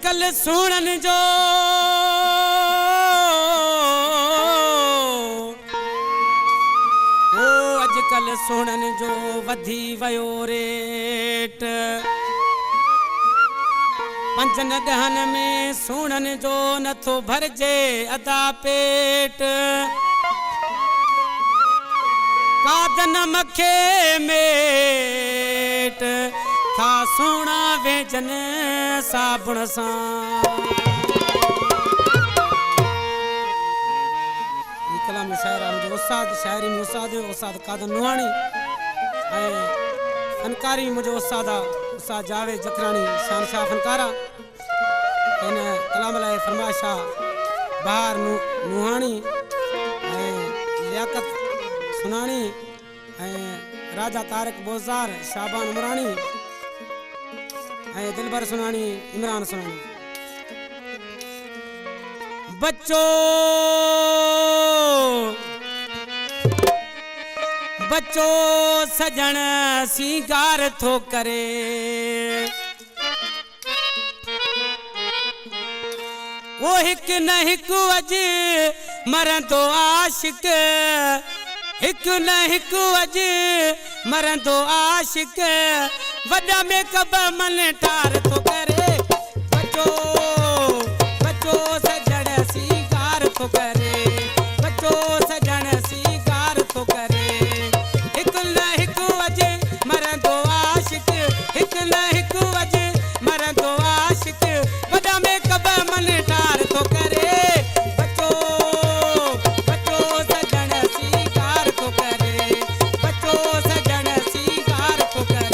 अजकल सुनन जो अजकल सुनन जो वधी वयो रेट पंचन ॾहन में सुनन जो नथो भरजे अदा पेट कादन मखे मेट था सोना वेचन साबुण सां कलाम शायरा मुझे उस्ताद शायरी में उस्ताद कादन नुहानी फनकारी मुझे उस्ताद जावेद जखरानी शानशाह फनकारा इन कलाम लाए फरमाइशा बहार नुहानी लियाकत सुनानी राजा तारक बोजार शाबान उमरानी दिलबर सुनानी इमरान सुनानी बच्चो सजन सिंगार थो करे वो हिक न हिक अज मरंदो आशिक हिक न हिक अज मरंदो आशिक वॾा में कब मन टार थो करे बच्चो सजन सिंगार थो करे बच्चो सजन सिंगार थो करे हिक न हिक अज मरंदो आशिक हिक न हिक अज मरंदो आशिक वॾा में कब मन टार थो करे बच्चो सजन सिंगार थो करे बच्चो सजन सिंगार थो करे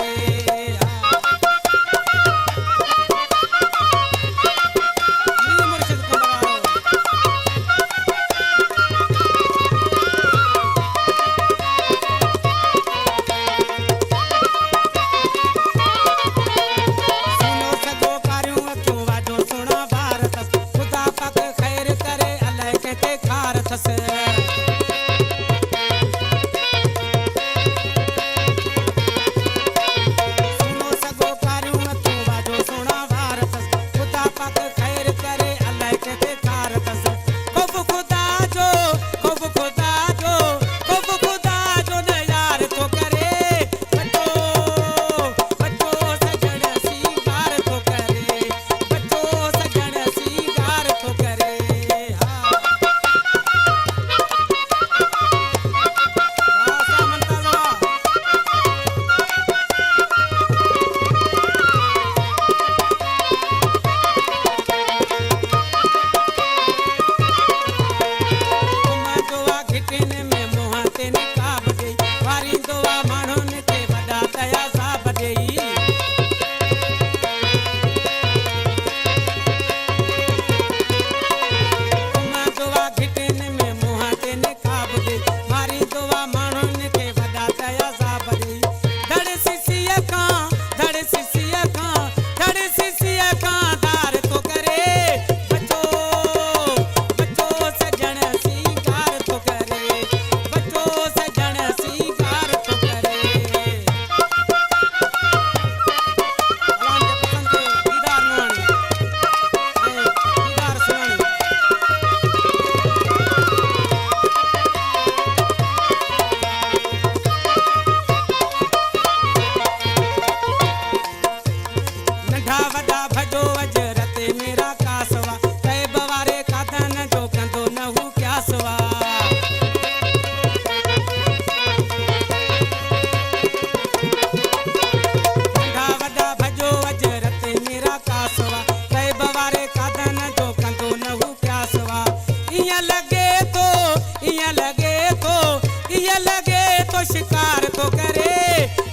शिकार तो करे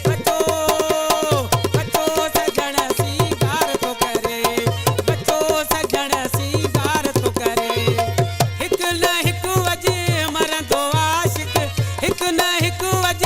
बच्चो सजन सिंगार तो करे बच्चो सजन सिंगार तो करे हिक न हिक अज मरंदो आशिक हिक न हिक अज